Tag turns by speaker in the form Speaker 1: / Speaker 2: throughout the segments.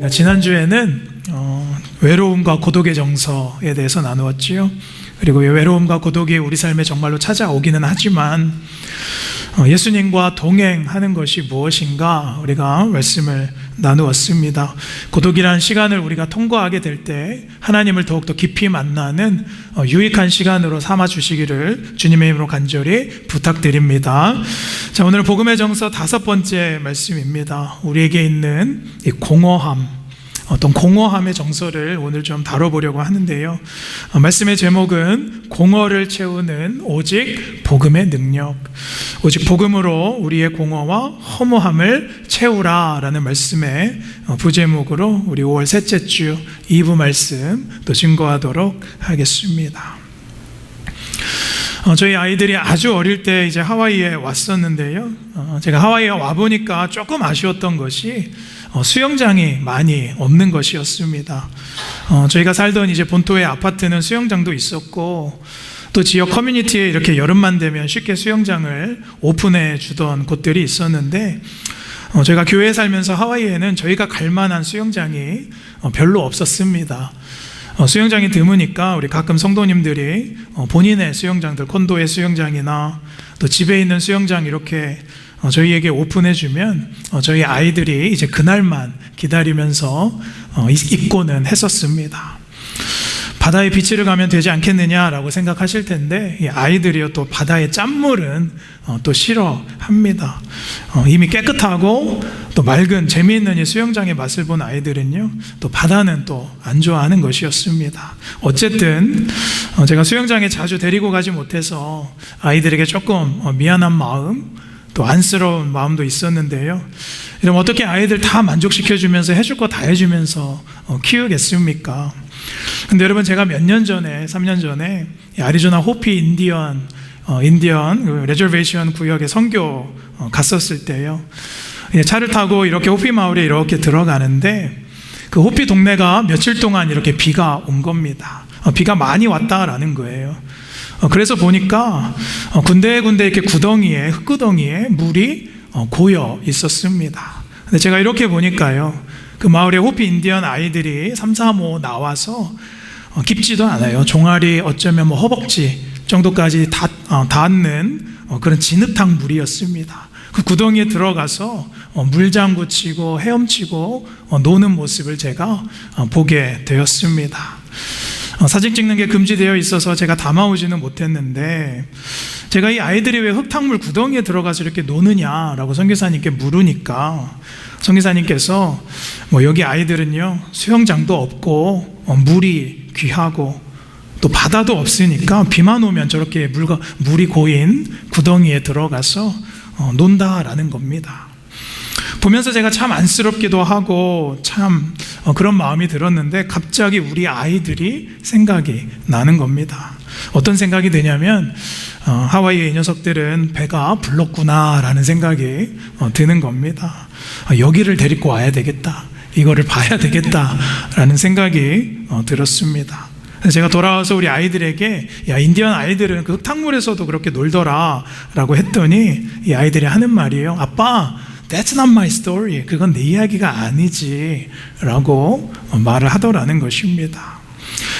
Speaker 1: 지난주에는 외로움과 고독의 정서에 대해서 나누었지요. 그리고 이 외로움과 고독이 우리 삶에 정말로 찾아오기는 하지만 예수님과 동행하는 것이 무엇인가 우리가 말씀을 나누었습니다. 고독이라는 시간을 우리가 통과하게 될 때 하나님을 더욱더 깊이 만나는 유익한 시간으로 삼아 주시기를 주님의 이름으로 간절히 부탁드립니다. 자, 오늘 복음의 정서 5번째 말씀입니다. 우리에게 있는 이 공허함, 어떤 공허함의 정서를 오늘 좀 다뤄보려고 하는데요. 말씀의 제목은 공허를 채우는 오직 복음의 능력, 오직 복음으로 우리의 공허와 허무함을 채우라 라는 말씀의 부제목으로 우리 5월 셋째 주 2부 말씀 또 증거하도록 하겠습니다. 저희 아이들이 아주 어릴 때 이제 하와이에 왔었는데요. 제가 하와이에 와보니까 조금 아쉬웠던 것이 수영장이 많이 없는 것이었습니다. 저희가 살던 이제 본토의 아파트는 수영장도 있었고 또 지역 커뮤니티에 이렇게 여름만 되면 쉽게 수영장을 오픈해 주던 곳들이 있었는데 저희가 교회에 살면서 하와이에는 저희가 갈 만한 수영장이 별로 없었습니다. 수영장이 드무니까 우리 가끔 성도님들이 본인의 수영장들, 콘도의 수영장이나 또 집에 있는 수영장 이렇게 저희에게 오픈해주면 저희 아이들이 이제 그날만 기다리면서 입고는 했었습니다. 바다에 비치를 가면 되지 않겠느냐라고 생각하실 텐데 이 아이들이요 또 바다의 짠물은 또 싫어합니다. 이미 깨끗하고 또 맑은 재미있는 이 수영장의 맛을 본 아이들은요 또 바다는 또 안 좋아하는 것이었습니다. 어쨌든 제가 수영장에 자주 데리고 가지 못해서 아이들에게 조금 미안한 마음 또 안쓰러운 마음도 있었는데요. 이러면 어떻게 아이들 다 만족시켜주면서 해줄 거 다 해주면서 키우겠습니까? 근데 여러분 제가 몇 년 전에 3년 전에 애리조나 호피 인디언 레저베이션 구역에 선교 갔었을 때요. 차를 타고 이렇게 호피 마을에 이렇게 들어가는데 그 호피 동네가 며칠 동안 이렇게 비가 온 겁니다. 비가 많이 왔다라는 거예요. 그래서 보니까 군데군데 이렇게 구덩이에 흙구덩이에 물이 고여 있었습니다. 근데 제가 이렇게 보니까요 그 마을에 호피 인디언 아이들이 3, 4, 5 나와서 깊지도 않아요. 종아리 어쩌면 뭐 허벅지 정도까지 닿는 그런 진흙탕 물이었습니다. 그 구덩이에 들어가서 물장구 치고 헤엄치고 노는 모습을 제가 보게 되었습니다. 사진 찍는 게 금지되어 있어서 제가 담아오지는 못했는데 제가 이 아이들이 왜 흙탕물 구덩이에 들어가서 이렇게 노느냐라고 선교사님께 물으니까 선교사님께서 여기 아이들은요 수영장도 없고 물이 귀하고 또 바다도 없으니까 비만 오면 저렇게 물이 고인 구덩이에 들어가서 논다라는 겁니다. 보면서 제가 참 안쓰럽기도 하고 참 그런 마음이 들었는데 갑자기 우리 아이들이 생각이 나는 겁니다. 어떤 생각이 드냐면 하와이의 이 녀석들은 배가 불렀구나라는 생각이 드는 겁니다. 여기를 데리고 와야 되겠다, 이거를 봐야 되겠다라는 생각이 들었습니다. 제가 돌아와서 우리 아이들에게 야 인디언 아이들은 그 흙탕물에서도 그렇게 놀더라 라고 했더니 이 아이들이 하는 말이에요. 아빠, That's not my story. 그건 내 이야기가 아니지 라고 말을 하더라는 것입니다.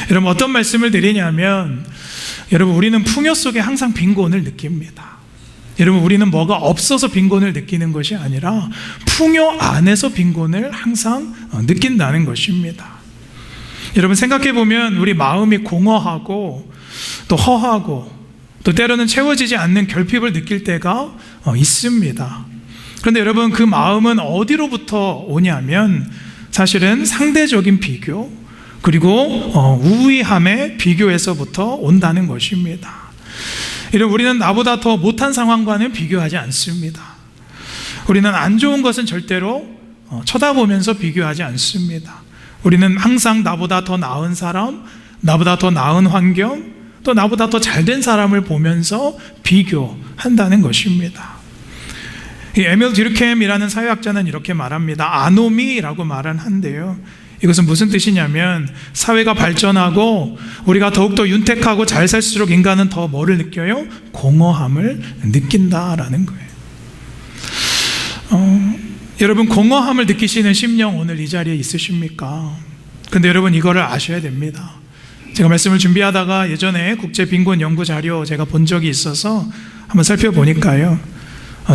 Speaker 1: 여러분 어떤 말씀을 드리냐면 여러분 우리는 풍요 속에 항상 빈곤을 느낍니다. 여러분 우리는 뭐가 없어서 빈곤을 느끼는 것이 아니라 풍요 안에서 빈곤을 항상 느낀다는 것입니다. 여러분 생각해보면 우리 마음이 공허하고 또 허하고 또 때로는 채워지지 않는 결핍을 느낄 때가 있습니다. 그런데 여러분 그 마음은 어디로부터 오냐면 사실은 상대적인 비교 그리고 우위함의 비교에서부터 온다는 것입니다. 여러분 우리는 나보다 더 못한 상황과는 비교하지 않습니다. 우리는 안 좋은 것은 절대로 쳐다보면서 비교하지 않습니다. 우리는 항상 나보다 더 나은 사람, 나보다 더 나은 환경, 또 나보다 더 잘된 사람을 보면서 비교한다는 것입니다. 이 에밀 듀르켐이라는 사회학자는 이렇게 말합니다. 아노미라고 말은 한데요. 이것은 무슨 뜻이냐면 사회가 발전하고 우리가 더욱더 윤택하고 잘 살수록 인간은 더 뭐를 느껴요? 공허함을 느낀다라는 거예요. 여러분, 공허함을 느끼시는 심령 오늘 이 자리에 있으십니까? 근데 여러분, 이거를 아셔야 됩니다. 제가 말씀을 준비하다가 예전에 국제 빈곤 연구 자료 제가 본 적이 있어서 한번 살펴보니까요,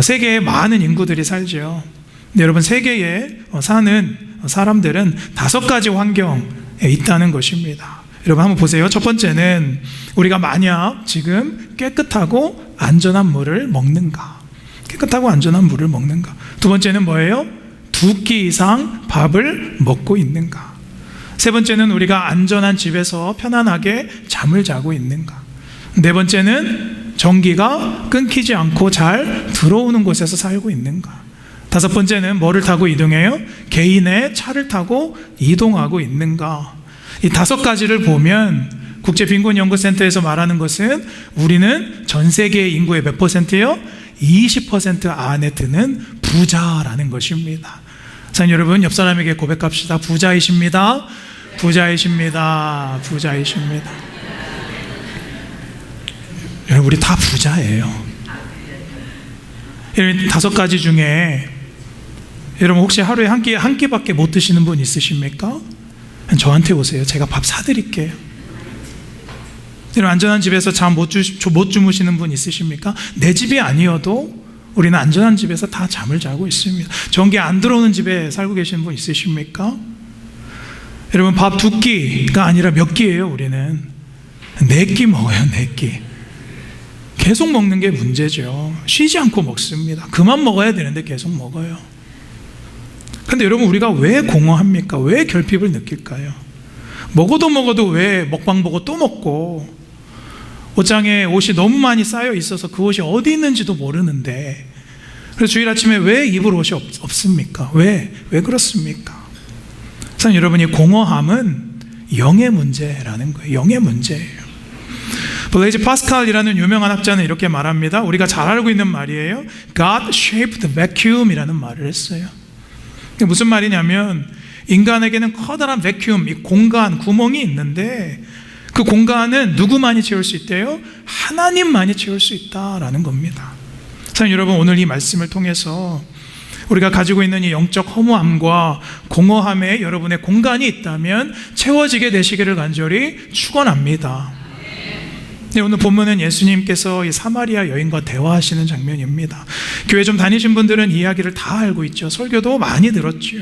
Speaker 1: 세계에 많은 인구들이 살죠. 근데 여러분, 세계에 사는 사람들은 5가지 환경에 있다는 것입니다. 여러분, 한번 보세요. 첫 번째는 우리가 만약 지금 깨끗하고 안전한 물을 먹는가? 깨끗하고 안전한 물을 먹는가? 두 번째는 뭐예요? 2끼 이상 밥을 먹고 있는가? 세 번째는 우리가 안전한 집에서 편안하게 잠을 자고 있는가? 네 번째는 전기가 끊기지 않고 잘 들어오는 곳에서 살고 있는가? 다섯 번째는 뭐를 타고 이동해요? 개인의 차를 타고 이동하고 있는가? 이 5가지를 보면 국제빈곤연구센터에서 말하는 것은 우리는 전 세계의 인구의 몇 %예요? 20% 안에 드는 부자라는 것입니다. 자, 여러분, 옆 사람에게 고백합시다. 부자이십니다. 부자이십니다. 부자이십니다. 여러분, 우리 다 부자예요. 여러분, 5가지 중에 여러분 혹시 하루에 한 끼밖에 못 드시는 분 있으십니까? 저한테 오세요. 제가 밥 사드릴게요. 여러분, 안전한 집에서 잠 못 주무시는 분 있으십니까? 내 집이 아니어도 우리는 안전한 집에서 다 잠을 자고 있습니다. 전기 안 들어오는 집에 살고 계시는 분 있으십니까? 여러분, 밥 2끼가 아니라 몇 끼예요? 우리는 4끼 먹어요. 4끼. 계속 먹는 게 문제죠. 쉬지 않고 먹습니다. 그만 먹어야 되는데 계속 먹어요. 근데 여러분, 우리가 왜 공허합니까? 왜 결핍을 느낄까요? 먹어도 왜 먹방 보고 또 먹고, 옷장에 옷이 너무 많이 쌓여 있어서 그 옷이 어디 있는지도 모르는데, 그래서 주일 아침에 왜 입을 옷이 없습니까? 왜 그렇습니까? 사실 여러분, 이 공허함은 영의 문제라는 거예요. 영의 문제예요. 블레이즈 파스칼이라는 유명한 학자는 이렇게 말합니다. 우리가 잘 알고 있는 말이에요. God shaped the vacuum이라는 말을 했어요. 무슨 말이냐면, 인간에게는 커다란 베큐움, 이 공간, 구멍이 있는데 그 공간은 누구만이 채울 수 있대요? 하나님만이 채울 수 있다라는 겁니다. 사실 여러분, 오늘 이 말씀을 통해서 우리가 가지고 있는 이 영적 허무함과 공허함에 여러분의 공간이 있다면 채워지게 되시기를 간절히 축원합니다. 네, 오늘 본문은 예수님께서 이 사마리아 여인과 대화하시는 장면입니다. 교회 좀 다니신 분들은 이야기를 다 알고 있죠. 설교도 많이 들었죠.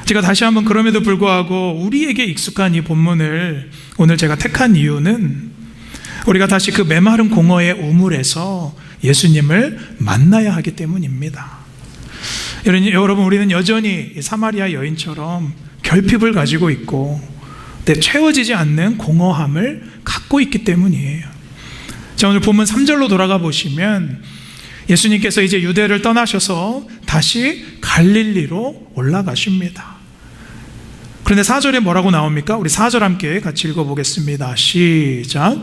Speaker 1: 제가 다시 한번 그럼에도 불구하고 우리에게 익숙한 이 본문을 오늘 제가 택한 이유는 우리가 다시 그 메마른 공허의 우물에서 예수님을 만나야 하기 때문입니다. 여러분, 우리는 여전히 사마리아 여인처럼 결핍을 가지고 있고 채워지지 않는 공허함을 갖고 있기 때문이에요. 자, 오늘 본문 3절로 돌아가 보시면 예수님께서 이제 유대를 떠나셔서 다시 갈릴리로 올라가십니다. 그런데 4절에 뭐라고 나옵니까? 우리 4절 함께 같이 읽어보겠습니다. 시작.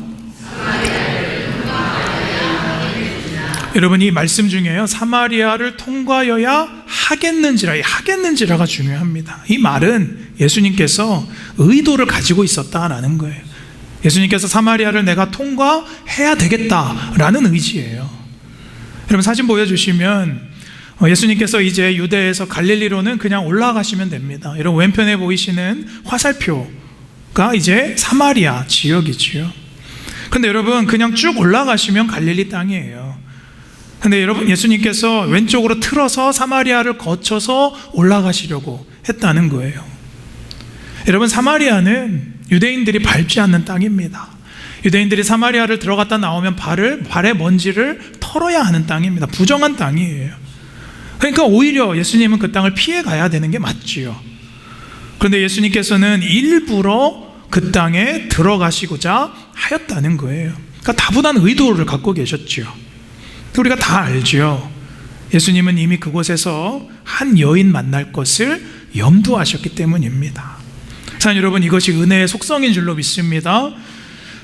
Speaker 1: 여러분, 이 말씀 중에요, 사마리아를 통과하여야 하겠는지라, 이 하겠는지라가 중요합니다. 이 말은 예수님께서 의도를 가지고 있었다라는 거예요. 예수님께서 사마리아를 내가 통과해야 되겠다라는 의지예요. 여러분, 사진 보여주시면 예수님께서 이제 유대에서 갈릴리로는 그냥 올라가시면 됩니다. 여러분, 왼편에 보이시는 화살표가 이제 사마리아 지역이지요. 그런데 여러분, 그냥 쭉 올라가시면 갈릴리 땅이에요. 근데 여러분, 예수님께서 왼쪽으로 틀어서 사마리아를 거쳐서 올라가시려고 했다는 거예요. 여러분, 사마리아는 유대인들이 밟지 않는 땅입니다. 유대인들이 사마리아를 들어갔다 나오면 발의 먼지를 털어야 하는 땅입니다. 부정한 땅이에요. 그러니까 오히려 예수님은 그 땅을 피해 가야 되는 게 맞지요. 그런데 예수님께서는 일부러 그 땅에 들어가시고자 하였다는 거예요. 그러니까 다분한 의도를 갖고 계셨지요. 우리가 다 알죠. 예수님은 이미 그곳에서 한 여인 만날 것을 염두하셨기 때문입니다. 사랑하는 여러분, 이것이 은혜의 속성인 줄로 믿습니다.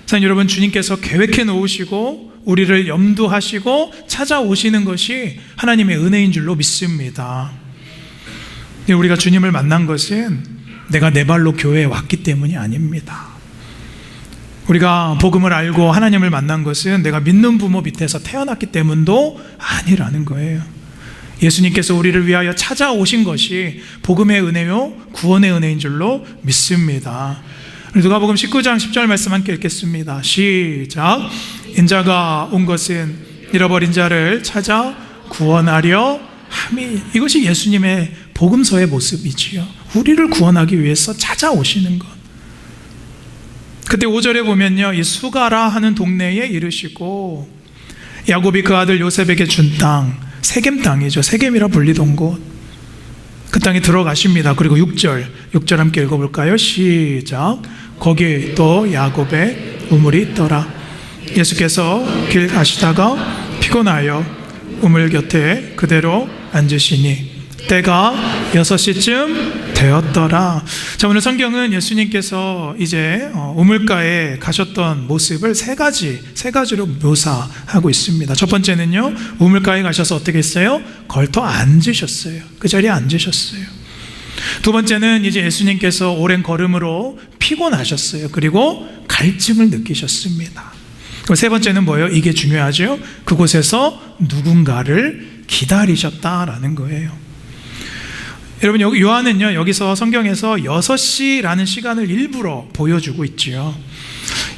Speaker 1: 사랑하는 여러분, 주님께서 계획해 놓으시고 우리를 염두하시고 찾아오시는 것이 하나님의 은혜인 줄로 믿습니다. 우리가 주님을 만난 것은 내가 내 발로 교회에 왔기 때문이 아닙니다. 우리가 복음을 알고 하나님을 만난 것은 내가 믿는 부모 밑에서 태어났기 때문도 아니라는 거예요. 예수님께서 우리를 위하여 찾아오신 것이 복음의 은혜요 구원의 은혜인 줄로 믿습니다. 누가복음 19장 10절 말씀 함께 읽겠습니다. 시작. 인자가 온 것은 잃어버린 자를 찾아 구원하려 함이. 이것이 예수님의 복음서의 모습이지요. 우리를 구원하기 위해서 찾아오시는 것. 그때 5절에 보면요, 이 수가라 하는 동네에 이르시고 야곱이 그 아들 요셉에게 준 땅, 세겜 땅이죠. 세겜이라 불리던 곳, 그 땅에 들어가십니다. 그리고 6절 함께 읽어볼까요? 시작. 거기 또 야곱의 우물이 있더라. 예수께서 길 가시다가 피곤하여 우물 곁에 그대로 앉으시니 때가 6시쯤 되었더라. 자, 오늘 성경은 예수님께서 이제 우물가에 가셨던 모습을 세 가지로 묘사하고 있습니다. 첫 번째는요, 우물가에 가셔서 어떻게 했어요? 걸터 앉으셨어요. 그 자리에 앉으셨어요. 두 번째는 이제 예수님께서 오랜 걸음으로 피곤하셨어요. 그리고 갈증을 느끼셨습니다. 그럼 세 번째는 뭐예요? 이게 중요하죠. 그곳에서 누군가를 기다리셨다라는 거예요. 여러분, 요한은요, 여기서 성경에서 6시라는 시간을 일부러 보여주고 있지요.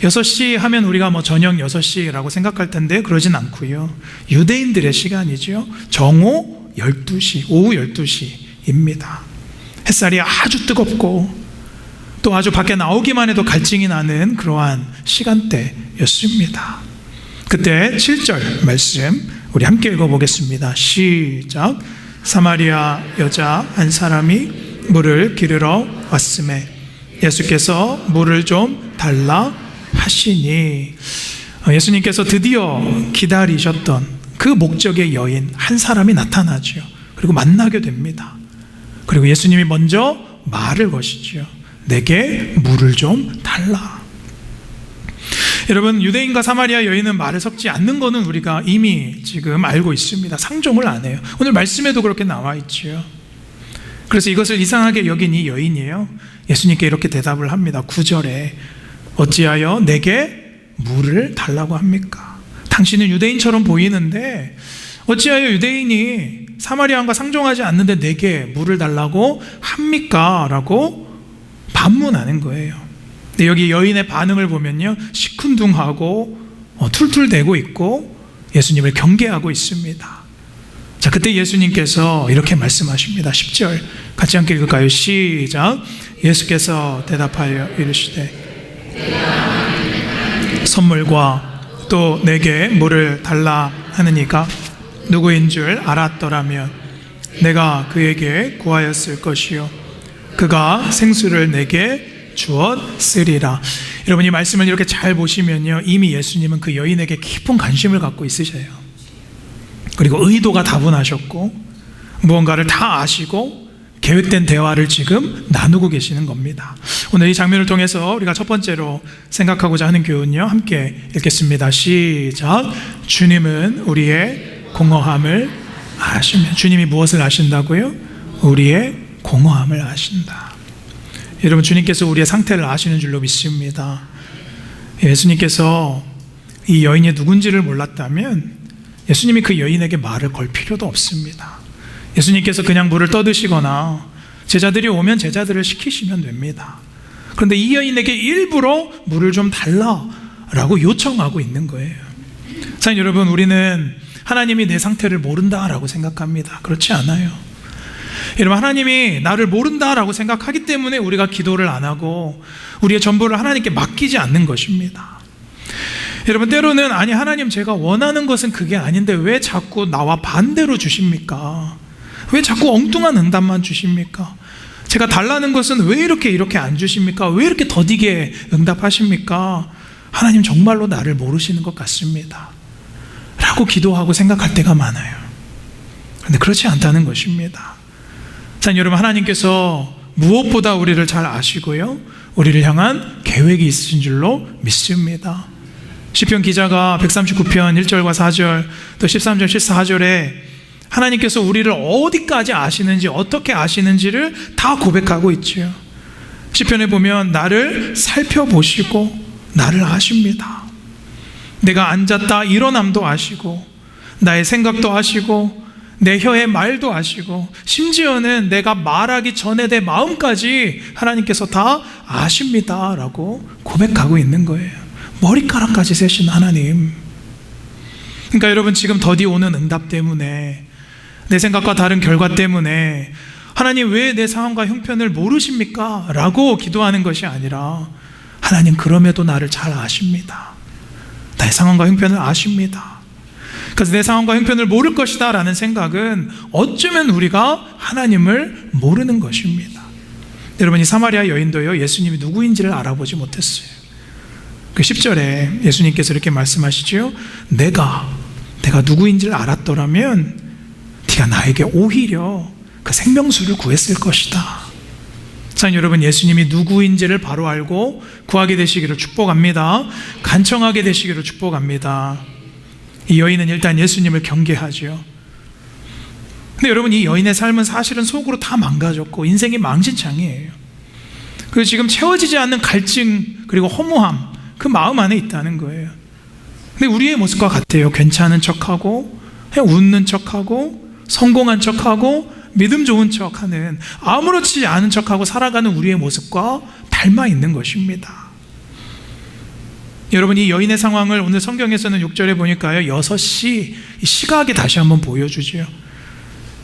Speaker 1: 6시 하면 우리가 저녁 6시라고 생각할 텐데 그러진 않고요. 유대인들의 시간이죠. 정오 12시, 오후 12시입니다. 햇살이 아주 뜨겁고 또 아주 밖에 나오기만 해도 갈증이 나는 그러한 시간대였습니다. 그때 7절 말씀 우리 함께 읽어보겠습니다. 시작. 사마리아 여자 한 사람이 물을 기르러 왔음에 예수께서 물을 좀 달라 하시니, 예수님께서 드디어 기다리셨던 그 목적의 여인 한 사람이 나타나죠. 그리고 만나게 됩니다. 그리고 예수님이 먼저 말을 거시죠. 내게 물을 좀 달라. 여러분, 유대인과 사마리아 여인은 말을 섞지 않는 것은 우리가 이미 지금 알고 있습니다. 상종을 안 해요. 오늘 말씀에도 그렇게 나와 있지요. 그래서 이것을 이상하게 여긴 이 여인이에요. 예수님께 이렇게 대답을 합니다. 9절에 어찌하여 내게 물을 달라고 합니까? 당신은 유대인처럼 보이는데 어찌하여 유대인이 사마리아인과 상종하지 않는데 내게 물을 달라고 합니까? 라고 반문하는 거예요. 근데 여기 여인의 반응을 보면요, 시큰둥하고 툴툴대고 있고 예수님을 경계하고 있습니다. 자, 그때 예수님께서 이렇게 말씀하십니다. 10절 같이 함께 읽을까요? 시작. 예수께서 대답하여 이르시되 선물과 또 내게 물을 달라 하느니가 누구인 줄 알았더라면 내가 그에게 구하였을 것이요 그가 생수를 내게 주었으리라. 여러분, 이 말씀을 이렇게 잘 보시면요, 이미 예수님은 그 여인에게 깊은 관심을 갖고 있으셔요. 그리고 의도가 다분하셨고 무언가를 다 아시고 계획된 대화를 지금 나누고 계시는 겁니다. 오늘 이 장면을 통해서 우리가 첫 번째로 생각하고자 하는 교훈요, 함께 읽겠습니다. 시작. 주님은 우리의 공허함을 아시면. 주님이 무엇을 아신다고요? 우리의 공허함을 아신다. 여러분, 주님께서 우리의 상태를 아시는 줄로 믿습니다. 예수님께서 이 여인이 누군지를 몰랐다면 예수님이 그 여인에게 말을 걸 필요도 없습니다. 예수님께서 그냥 물을 떠드시거나 제자들이 오면 제자들을 시키시면 됩니다. 그런데 이 여인에게 일부러 물을 좀 달라라고 요청하고 있는 거예요. 사실 여러분, 우리는 하나님이 내 상태를 모른다라고 생각합니다. 그렇지 않아요. 여러분, 하나님이 나를 모른다라고 생각하기 때문에 우리가 기도를 안 하고 우리의 전부를 하나님께 맡기지 않는 것입니다. 여러분, 때로는 아니 하나님, 제가 원하는 것은 그게 아닌데 왜 자꾸 나와 반대로 주십니까? 왜 자꾸 엉뚱한 응답만 주십니까? 제가 달라는 것은 왜 이렇게 안 주십니까? 왜 이렇게 더디게 응답하십니까? 하나님 정말로 나를 모르시는 것 같습니다 라고 기도하고 생각할 때가 많아요. 그런데 그렇지 않다는 것입니다. 자, 여러분, 하나님께서 무엇보다 우리를 잘 아시고요, 우리를 향한 계획이 있으신 줄로 믿습니다. 시편 기자가 139편 1절과 4절 또 13절 14절에 하나님께서 우리를 어디까지 아시는지, 어떻게 아시는지를 다 고백하고 있죠. 시편에 보면 나를 살펴보시고 나를 아십니다. 내가 앉았다 일어남도 아시고 나의 생각도 아시고 내 혀의 말도 아시고 심지어는 내가 말하기 전에 내 마음까지 하나님께서 다 아십니다 라고 고백하고 있는 거예요. 머리카락까지 세신 하나님. 그러니까 여러분, 지금 더디 오는 응답 때문에, 내 생각과 다른 결과 때문에 하나님 왜 내 상황과 형편을 모르십니까? 라고 기도하는 것이 아니라, 하나님 그럼에도 나를 잘 아십니다. 나의 상황과 형편을 아십니다. 그래서 내 상황과 형편을 모를 것이다 라는 생각은 어쩌면 우리가 하나님을 모르는 것입니다. 여러분, 이 사마리아 여인도요, 예수님이 누구인지를 알아보지 못했어요. 그 10절에 예수님께서 이렇게 말씀하시죠. 내가 누구인지를 알았더라면 네가 나에게 오히려 그 생명수를 구했을 것이다. 자, 여러분, 예수님이 누구인지를 바로 알고 구하게 되시기를 축복합니다. 간청하게 되시기를 축복합니다. 이 여인은 일단 예수님을 경계하죠. 근데 여러분, 이 여인의 삶은 사실은 속으로 다 망가졌고 인생이 망신창이에요. 그리고 지금 채워지지 않는 갈증 그리고 허무함, 그 마음 안에 있다는 거예요. 근데 우리의 모습과 같아요. 괜찮은 척하고 그냥 웃는 척하고 성공한 척하고 믿음 좋은 척하는, 아무렇지 않은 척하고 살아가는 우리의 모습과 닮아 있는 것입니다. 여러분, 이 여인의 상황을 오늘 성경에서는 6절에 보니까요, 6시 시각이 다시 한번 보여주죠.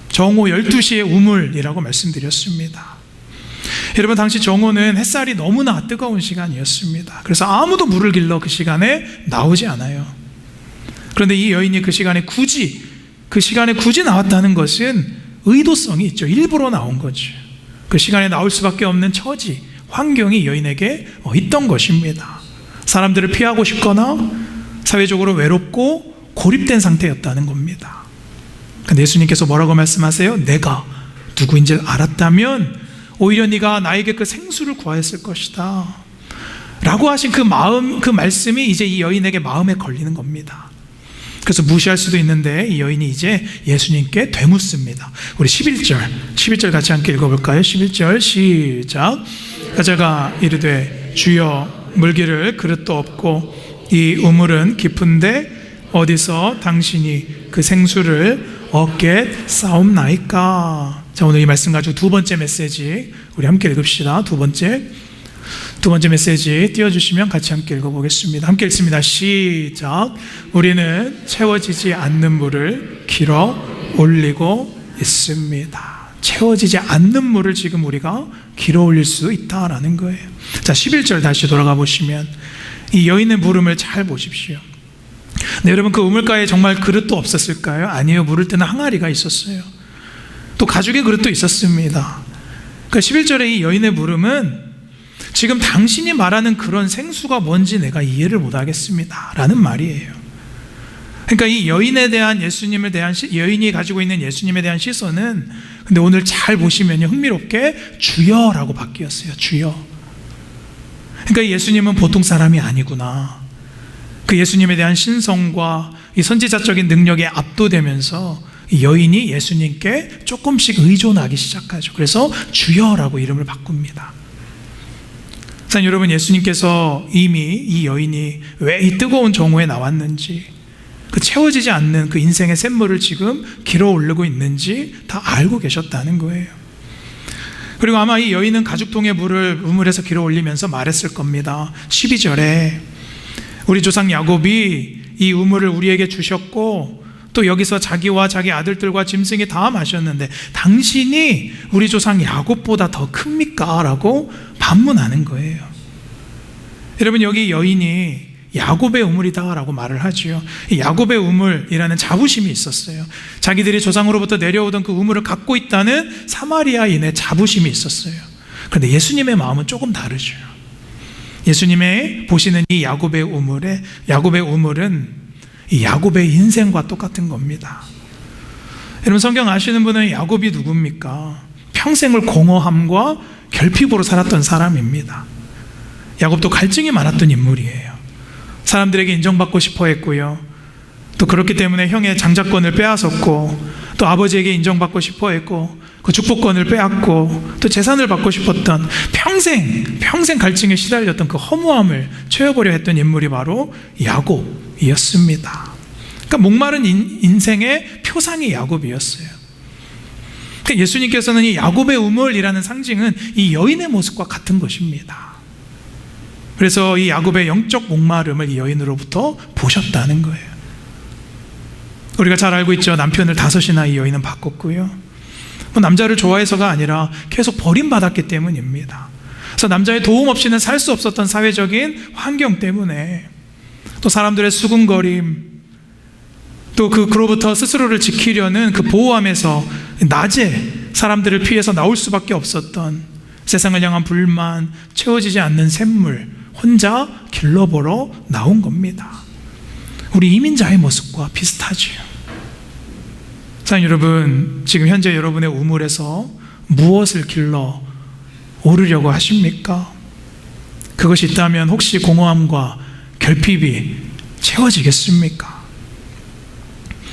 Speaker 1: 정오 12시의 우물이라고 말씀드렸습니다. 여러분, 당시 정오는 햇살이 너무나 뜨거운 시간이었습니다. 그래서 아무도 물을 길러 그 시간에 나오지 않아요. 그런데 이 여인이 그 시간에 굳이 나왔다는 것은 의도성이 있죠. 일부러 나온 거죠. 그 시간에 나올 수밖에 없는 처지, 환경이 여인에게 있던 것입니다. 사람들을 피하고 싶거나 사회적으로 외롭고 고립된 상태였다는 겁니다. 근데 예수님께서 뭐라고 말씀하세요? 내가 누구인지를 알았다면 오히려 네가 나에게 그 생수를 구하였을 것이다 라고 하신 그 말씀이 이제 이 여인에게 마음에 걸리는 겁니다. 그래서 무시할 수도 있는데 이 여인이 이제 예수님께 되묻습니다. 우리 11절 같이 함께 읽어볼까요? 11절 시작. 여자가 이르되 주여, 물기를 그릇도 없고 이 우물은 깊은데 어디서 당신이 그 생수를 얻게 싸움나이까? 자, 오늘 이 말씀 가지고 두 번째 메시지 우리 함께 읽읍시다. 두 번째 메시지 띄워주시면 같이 함께 읽어보겠습니다. 함께 읽습니다. 시작. 우리는 채워지지 않는 물을 길어 올리고 있습니다. 채워지지 않는 물을 지금 우리가 길어 올릴 수 있다라는 거예요. 자, 11절 다시 돌아가 보시면 이 여인의 물음을 잘 보십시오. 네, 여러분, 그 우물가에 정말 그릇도 없었을까요? 아니요. 물을 뜨는 항아리가 있었어요. 또 가죽의 그릇도 있었습니다. 그러니까 11절에 이 여인의 물음은 지금 당신이 말하는 그런 생수가 뭔지 내가 이해를 못하겠습니다 라는 말이에요. 그러니까 이 여인에 대한 여인이 가지고 있는 예수님에 대한 시선은, 근데 오늘 잘 보시면요, 흥미롭게 주여라고 바뀌었어요. 주여. 그러니까 예수님은 보통 사람이 아니구나. 그 예수님에 대한 신성과 이 선지자적인 능력에 압도되면서 이 여인이 예수님께 조금씩 의존하기 시작하죠. 그래서 주여라고 이름을 바꿉니다. 자, 여러분, 예수님께서 이미 이 여인이 왜 이 뜨거운 정오에 나왔는지, 그 채워지지 않는 그 인생의 샘물을 지금 길어 오르고 있는지 다 알고 계셨다는 거예요. 그리고 아마 이 여인은 가죽통에 물을 우물에서 길어 올리면서 말했을 겁니다. 12절에 우리 조상 야곱이 이 우물을 우리에게 주셨고 또 여기서 자기와 자기 아들들과 짐승이 다 마셨는데 당신이 우리 조상 야곱보다 더 큽니까? 라고 반문하는 거예요. 여러분, 여기 여인이 야곱의 우물이다 라고 말을 하죠. 이 야곱의 우물이라는 자부심이 있었어요. 자기들이 조상으로부터 내려오던 그 우물을 갖고 있다는 사마리아인의 자부심이 있었어요. 그런데 예수님의 마음은 조금 다르죠. 예수님의 보시는 이 야곱의 우물은 이 야곱의 인생과 똑같은 겁니다. 여러분, 성경 아시는 분은 야곱이 누굽니까? 평생을 공허함과 결핍으로 살았던 사람입니다. 야곱도 갈증이 많았던 인물이에요. 사람들에게 인정받고 싶어 했고요, 또 그렇기 때문에 형의 장자권을 빼앗았고, 또 아버지에게 인정받고 싶어 했고, 그 축복권을 빼앗고, 또 재산을 받고 싶었던, 평생 갈증에 시달렸던 그 허무함을 채워보려 했던 인물이 바로 야곱이었습니다. 그러니까 목마른 인생의 표상이 야곱이었어요. 그러니까 예수님께서는 이 야곱의 우물이라는 상징은 이 여인의 모습과 같은 것입니다. 그래서 이 야곱의 영적 목마름을 이 여인으로부터 보셨다는 거예요. 우리가 잘 알고 있죠. 남편을 5이나 이 여인은 바꿨고요. 남자를 좋아해서가 아니라 계속 버림받았기 때문입니다. 그래서 남자의 도움 없이는 살 수 없었던 사회적인 환경 때문에, 또 사람들의 수군거림, 또 그로부터 스스로를 지키려는 그 보호함에서 낮에 사람들을 피해서 나올 수밖에 없었던 세상을 향한 불만, 채워지지 않는 샘물, 혼자 길러보러 나온 겁니다. 우리 이민자의 모습과 비슷하지요. 사랑하는 여러분, 지금 현재 여러분의 우물에서 무엇을 길러 오르려고 하십니까? 그것이 있다면 혹시 공허함과 결핍이 채워지겠습니까?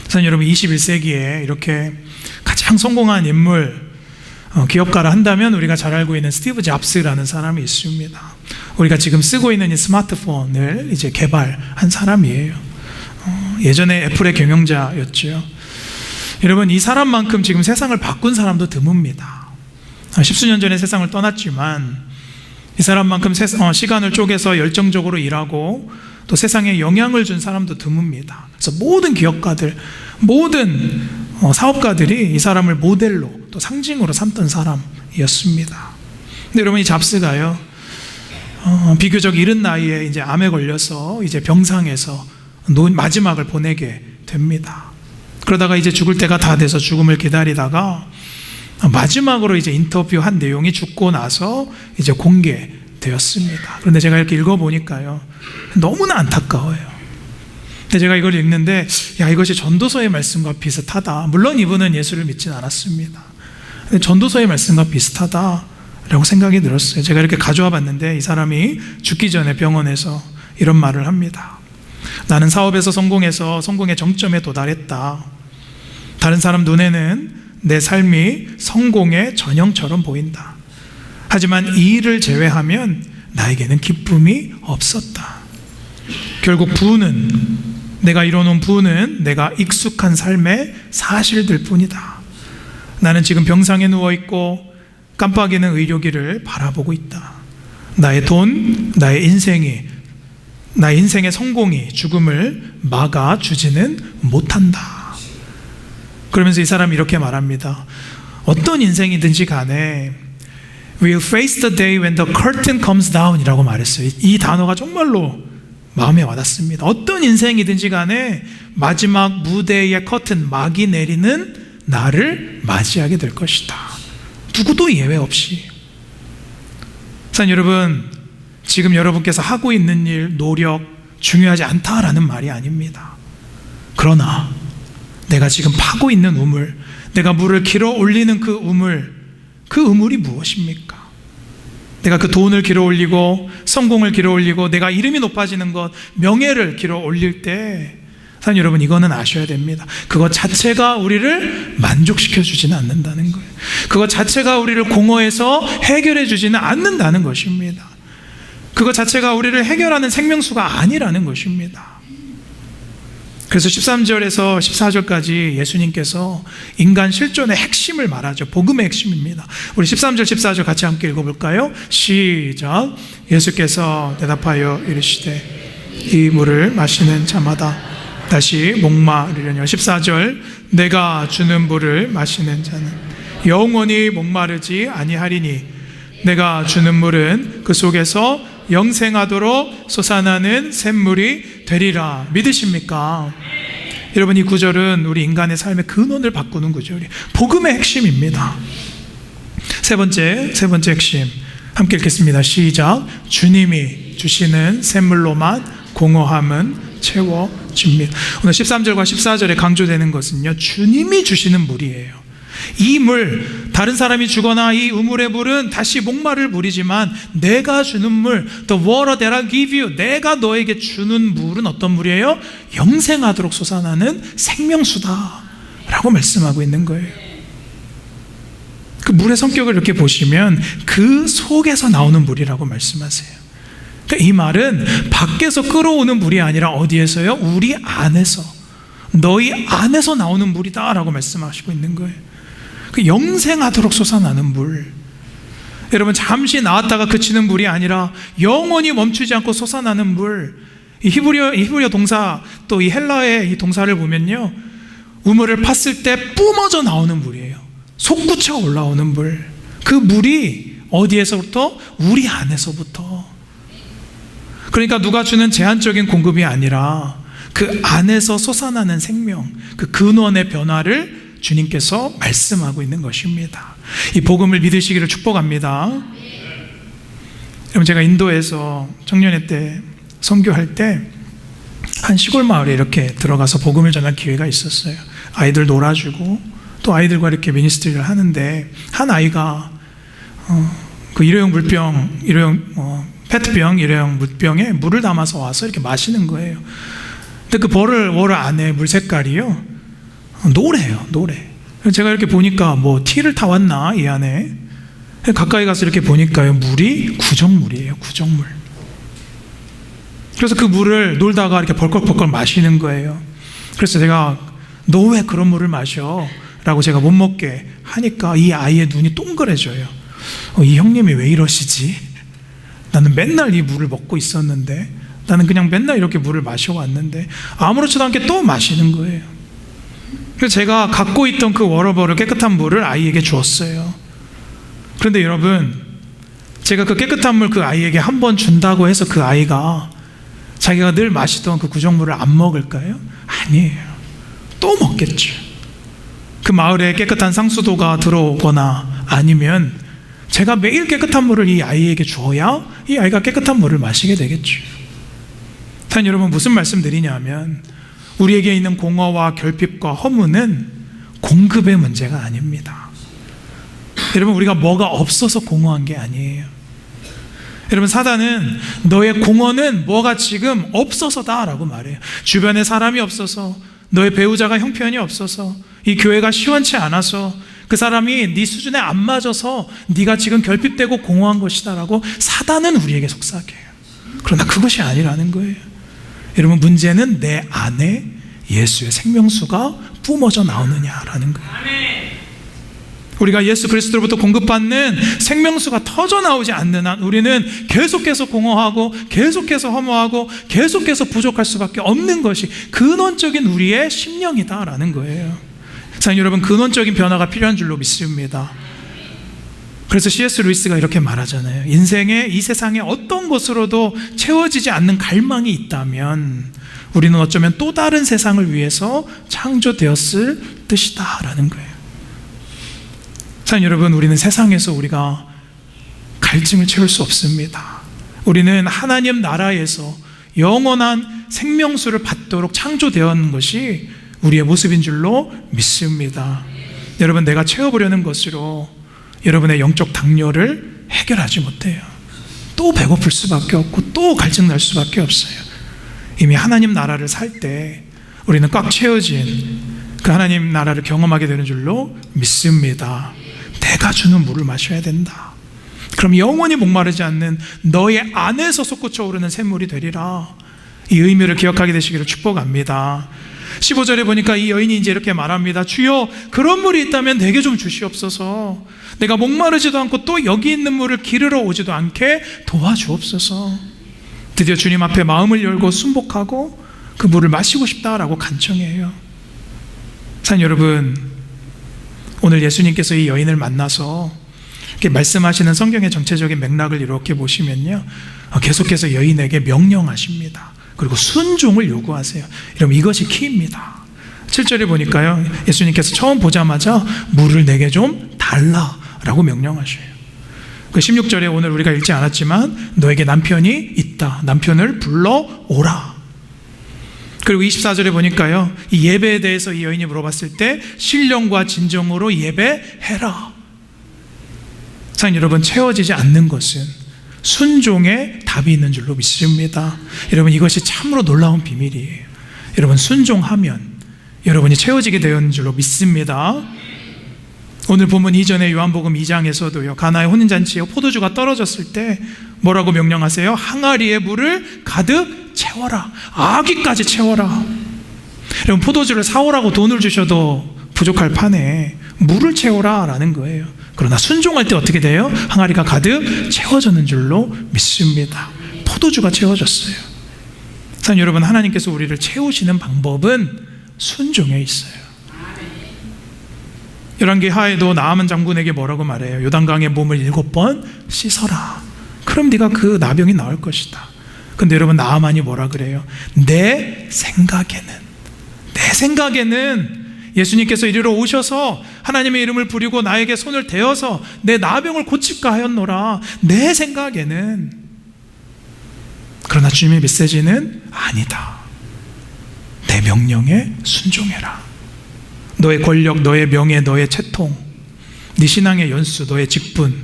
Speaker 1: 사랑하는 여러분, 21세기에 이렇게 가장 성공한 인물, 기업가를 한다면 우리가 잘 알고 있는 스티브 잡스라는 사람이 있습니다. 우리가 지금 쓰고 있는 이 스마트폰을 이제 개발한 사람이에요. 예전에 애플의 경영자였죠. 여러분, 이 사람만큼 지금 세상을 바꾼 사람도 드뭅니다. 10수년 전에 세상을 떠났지만 이 사람만큼 시간을 쪼개서 열정적으로 일하고 또 세상에 영향을 준 사람도 드뭅니다. 그래서 모든 기업가들, 모든 사업가들이 이 사람을 모델로 또 상징으로 삼던 사람이었습니다. 근데 여러분, 이 잡스가요, 비교적 이른 나이에 이제 암에 걸려서 이제 병상에서 마지막을 보내게 됩니다. 그러다가 이제 죽을 때가 다 돼서 죽음을 기다리다가 마지막으로 이제 인터뷰한 내용이 죽고 나서 이제 공개되었습니다. 그런데 제가 이렇게 읽어보니까요, 너무나 안타까워요. 근데 제가 이걸 읽는데, 야, 이것이 전도서의 말씀과 비슷하다. 물론 이분은 예수를 믿진 않았습니다. 근데 전도서의 말씀과 비슷하다라고 생각이 들었어요. 제가 이렇게 가져와 봤는데 이 사람이 죽기 전에 병원에서 이런 말을 합니다. 나는 사업에서 성공해서 성공의 정점에 도달했다. 다른 사람 눈에는 내 삶이 성공의 전형처럼 보인다. 하지만 이 일을 제외하면 나에게는 기쁨이 없었다. 결국 내가 이뤄놓은 부는 내가 익숙한 삶의 사실들 뿐이다. 나는 지금 병상에 누워있고 깜빡이는 의료기를 바라보고 있다. 나의 돈, 나의 인생의 성공이 죽음을 막아주지는 못한다. 그러면서 이 사람이 이렇게 말합니다. 어떤 인생이든지 간에 We'll face the day when the curtain comes down 이라고 말했어요. 이 단어가 정말로 마음에 와닿습니다. 어떤 인생이든지 간에 마지막 무대의 커튼, 막이 내리는 나를 맞이하게 될 것이다. 누구도 예외 없이. 사랑하는 여러분, 지금 여러분께서 하고 있는 일, 노력 중요하지 않다라는 말이 아닙니다. 그러나 내가 지금 파고 있는 우물, 내가 물을 길어 올리는 그 우물이 무엇입니까? 내가 그 돈을 길어 올리고 성공을 길어 올리고 내가 이름이 높아지는 것, 명예를 길어 올릴 때, 사랑하는 여러분, 이거는 아셔야 됩니다. 그것 자체가 우리를 만족시켜 주지는 않는다는 거예요. 그것 자체가 우리를 공허해서 해결해 주지는 않는다는 것입니다. 그것 자체가 우리를 해결하는 생명수가 아니라는 것입니다. 그래서 13절에서 14절까지 예수님께서 인간 실존의 핵심을 말하죠. 복음의 핵심입니다. 우리 13절, 14절 같이 함께 읽어볼까요? 시작. 예수께서 대답하여 이르시되 이 물을 마시는 자마다 다시 목마르려니와. 14절. 내가 주는 물을 마시는 자는 영원히 목마르지 아니하리니 내가 주는 물은 그 속에서 영생하도록 솟아나는 샘물이 되리라. 믿으십니까? 여러분, 이 구절은 우리 인간의 삶의 근원을 바꾸는 구절이에요. 복음의 핵심입니다. 세 번째 핵심 함께 읽겠습니다. 시작. 주님이 주시는 샘물로만 공허함은 채워집니다. 오늘 13절과 14절에 강조되는 것은요, 주님이 주시는 물이에요. 이 물, 다른 사람이 주거나 이 우물의 물은 다시 목마를 물이지만 내가 주는 물, the water that I give you, 내가 너에게 주는 물은 어떤 물이에요? 영생하도록 솟아나는 생명수다 라고 말씀하고 있는 거예요. 그 물의 성격을 이렇게 보시면 그 속에서 나오는 물이라고 말씀하세요. 그러니까 이 말은 밖에서 끌어오는 물이 아니라 어디에서요? 우리 안에서 너희 안에서 나오는 물이다 라고 말씀하시고 있는 거예요. 그 영생하도록 솟아나는 물. 여러분, 잠시 나왔다가 그치는 물이 아니라 영원히 멈추지 않고 솟아나는 물. 이 히브리어 동사, 또 이 헬라의 이 동사를 보면요, 우물을 팠을 때 뿜어져 나오는 물이에요. 솟구쳐 올라오는 물. 그 물이 어디에서부터? 우리 안에서부터. 그러니까 누가 주는 제한적인 공급이 아니라 그 안에서 솟아나는 생명, 그 근원의 변화를 주님께서 말씀하고 있는 것입니다. 이 복음을 믿으시기를 축복합니다. 여러분, 제가 인도에서 청년회 때 선교할 때 한 시골 마을에 이렇게 들어가서 복음을 전할 기회가 있었어요. 아이들 놀아주고 또 아이들과 이렇게 미니스트리를 하는데, 한 아이가 그 일회용 물병, 페트병, 일회용 물병에 물을 담아서 와서 이렇게 마시는 거예요. 근데 그 월 안에 물 색깔이요, 노래예요, 노래. 제가 이렇게 보니까 뭐 티를 타왔나 이 안에. 가까이 가서 이렇게 보니까요, 물이 구정물이에요, 구정물. 그래서 그 물을 놀다가 이렇게 벌컥벌컥 마시는 거예요. 그래서 제가 너 왜 그런 물을 마셔? 라고 제가 못 먹게 하니까 이 아이의 눈이 동그래져요. 이 형님이 왜 이러시지? 나는 맨날 이 물을 먹고 있었는데, 나는 그냥 맨날 이렇게 물을 마셔왔는데 아무렇지도 않게 또 마시는 거예요. 그래서 제가 갖고 있던 그 워러버를, 깨끗한 물을 아이에게 주었어요. 그런데 여러분, 제가 그 깨끗한 물 그 아이에게 한 번 준다고 해서 그 아이가 자기가 늘 마시던 그 구정물을 안 먹을까요? 아니에요. 또 먹겠죠. 그 마을에 깨끗한 상수도가 들어오거나 아니면 제가 매일 깨끗한 물을 이 아이에게 주어야 이 아이가 깨끗한 물을 마시게 되겠죠. 사실 여러분, 무슨 말씀 드리냐면, 우리에게 있는 공허와 결핍과 허무는 공급의 문제가 아닙니다. 여러분, 우리가 뭐가 없어서 공허한 게 아니에요. 여러분, 사단은 너의 공허는 뭐가 지금 없어서다 라고 말해요. 주변에 사람이 없어서, 너의 배우자가 형편이 없어서, 이 교회가 시원치 않아서, 그 사람이 네 수준에 안 맞아서 네가 지금 결핍되고 공허한 것이다 라고 사단은 우리에게 속삭여요. 그러나 그것이 아니라는 거예요. 여러분, 문제는 내 안에 예수의 생명수가 뿜어져 나오느냐라는 거예요. 우리가 예수 그리스도로부터 공급받는 생명수가 터져 나오지 않는 한 우리는 계속해서 공허하고 계속해서 허무하고 계속해서 부족할 수밖에 없는 것이 근원적인 우리의 심령이다라는 거예요. 사랑하는 여러분, 근원적인 변화가 필요한 줄로 믿습니다. 그래서 C.S. 루이스가 이렇게 말하잖아요. 인생에 이 세상에 어떤 것으로도 채워지지 않는 갈망이 있다면 우리는 어쩌면 또 다른 세상을 위해서 창조되었을 뜻이다 라는 거예요. 사랑하는 여러분, 우리는 세상에서 우리가 갈증을 채울 수 없습니다. 우리는 하나님 나라에서 영원한 생명수를 받도록 창조되었는 것이 우리의 모습인 줄로 믿습니다. 여러분, 내가 채워보려는 것으로 여러분의 영적 당뇨를 해결하지 못해요. 또 배고플 수밖에 없고 또 갈증 날 수밖에 없어요. 이미 하나님 나라를 살 때 우리는 꽉 채워진 그 하나님 나라를 경험하게 되는 줄로 믿습니다. 내가 주는 물을 마셔야 된다. 그럼 영원히 목마르지 않는 너의 안에서 솟구쳐 오르는 샘물이 되리라. 이 의미를 기억하게 되시기를 축복합니다. 15절에 보니까 이 여인이 이제 이렇게 말합니다. 주여, 그런 물이 있다면 내게 좀 주시옵소서. 내가 목마르지도 않고 또 여기 있는 물을 기르러 오지도 않게 도와주옵소서. 드디어 주님 앞에 마음을 열고 순복하고 그 물을 마시고 싶다라고 간청해요. 사랑하는 여러분, 오늘 예수님께서 이 여인을 만나서 이렇게 말씀하시는 성경의 정체적인 맥락을 이렇게 보시면요, 계속해서 여인에게 명령하십니다. 그리고 순종을 요구하세요. 여러분, 이것이 키입니다. 7절에 보니까요, 예수님께서 처음 보자마자 물을 내게 좀 달라라고 명령하셔요. 그 16절에 오늘 우리가 읽지 않았지만 너에게 남편이 있다. 남편을 불러오라. 그리고 24절에 보니까요, 이 예배에 대해서 이 여인이 물어봤을 때 신령과 진정으로 예배해라. 사랑하는 여러분, 채워지지 않는 것은 순종의 답이 있는 줄로 믿습니다. 여러분, 이것이 참으로 놀라운 비밀이에요. 여러분, 순종하면 여러분이 채워지게 되는 줄로 믿습니다. 오늘 본문 이전에 요한복음 2장에서도요, 가나의 혼인잔치에 포도주가 떨어졌을 때 뭐라고 명령하세요? 항아리에 물을 가득 채워라. 아귀까지 채워라. 여러분, 포도주를 사오라고 돈을 주셔도 부족할 판에 물을 채워라 라는 거예요. 그러나 순종할 때 어떻게 돼요? 항아리가 가득 채워졌는 줄로 믿습니다. 포도주가 채워졌어요. 사랑하는 여러분, 하나님께서 우리를 채우시는 방법은 순종에 있어요. 열왕기하에도 나아만 장군에게 뭐라고 말해요? 요단강에 몸을 7번 씻어라. 그럼 네가 그 나병이 나을 것이다. 근데 여러분, 나아만이 뭐라 그래요? 내 생각에는 예수님께서 이리로 오셔서 하나님의 이름을 부리고 나에게 손을 대어서 내 나병을 고칠까 하였노라. 내 생각에는. 그러나 주님의 메시지는 아니다. 내 명령에 순종해라. 너의 권력, 너의 명예, 너의 채통, 네 신앙의 연수, 너의 직분,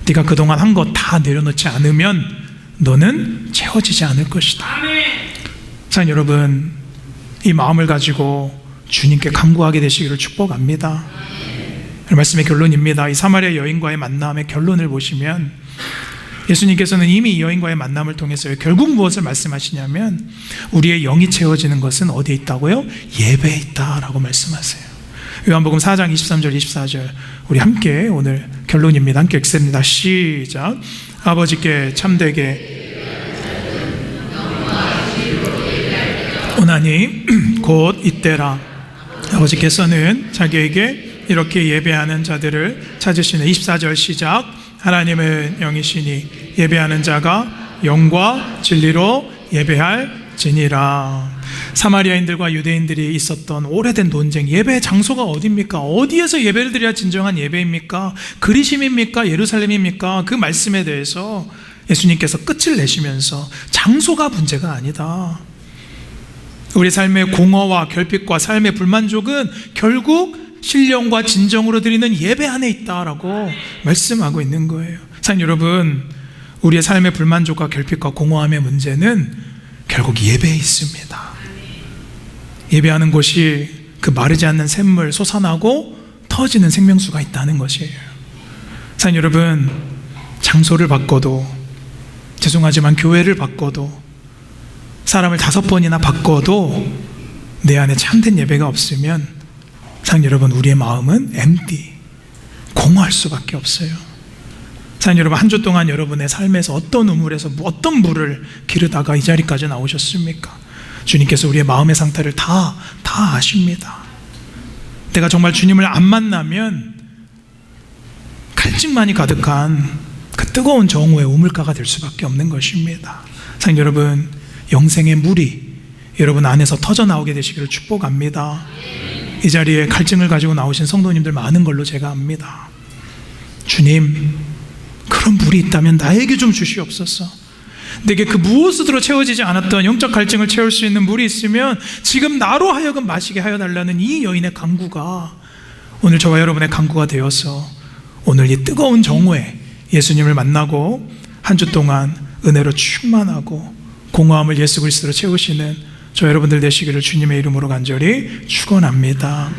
Speaker 1: 네가 그동안 한 것 다 내려놓지 않으면 너는 채워지지 않을 것이다. 사랑하는 여러분, 이 마음을 가지고 주님께 간구하게 되시기를 축복합니다. 말씀의 결론입니다. 이 사마리아 여인과의 만남의 결론을 보시면 예수님께서는 이미 이 여인과의 만남을 통해서 결국 무엇을 말씀하시냐면 우리의 영이 채워지는 것은 어디에 있다고요? 예배에 있다라고 말씀하세요. 요한복음 4장 23절 24절 우리 함께 오늘 결론입니다. 함께 읽습니다. 시작. 아버지께 참되게 오나니 곧 이때라. 아버지께서는 자기에게 이렇게 예배하는 자들을 찾으시는 24절 시작. 하나님은 영이시니 예배하는 자가 영과 진리로 예배할지니라. 사마리아인들과 유대인들이 있었던 오래된 논쟁, 예배의 장소가 어디입니까? 어디에서 예배를 드려야 진정한 예배입니까? 그리심입니까? 예루살렘입니까? 그 말씀에 대해서 예수님께서 끝을 내시면서 장소가 문제가 아니다. 우리 삶의 공허와 결핍과 삶의 불만족은 결국 신령과 진정으로 드리는 예배 안에 있다라고 말씀하고 있는 거예요. 사랑하는 여러분, 우리의 삶의 불만족과 결핍과 공허함의 문제는 결국 예배에 있습니다. 예배하는 곳이 그 마르지 않는 샘물 솟아나고 터지는 생명수가 있다는 것이에요. 사랑하는 여러분, 장소를 바꿔도, 죄송하지만 교회를 바꿔도, 사람을 5번이나 바꿔도 내 안에 참된 예배가 없으면 사랑하는 여러분, 우리의 마음은 empty, 공허할 수밖에 없어요. 사랑하는 여러분, 한 주 동안 여러분의 삶에서 어떤 우물에서 어떤 물을 기르다가 이 자리까지 나오셨습니까? 주님께서 우리의 마음의 상태를 다 아십니다. 내가 정말 주님을 안 만나면 갈증만이 가득한 그 뜨거운 정오의 우물가가 될 수밖에 없는 것입니다. 사랑하는 여러분, 영생의 물이 여러분 안에서 터져 나오게 되시기를 축복합니다. 이 자리에 갈증을 가지고 나오신 성도님들 많은 걸로 제가 압니다. 주님, 그런 물이 있다면 나에게 좀 주시옵소서. 내게 그 무엇으로 채워지지 않았던 영적 갈증을 채울 수 있는 물이 있으면 지금 나로 하여금 마시게 하여 달라는 이 여인의 간구가 오늘 저와 여러분의 간구가 되어서 오늘 이 뜨거운 정오에 예수님을 만나고 한 주 동안 은혜로 충만하고 공허함을 예수 그리스도로 채우시는 저 여러분들 되시기를 주님의 이름으로 간절히 축원합니다.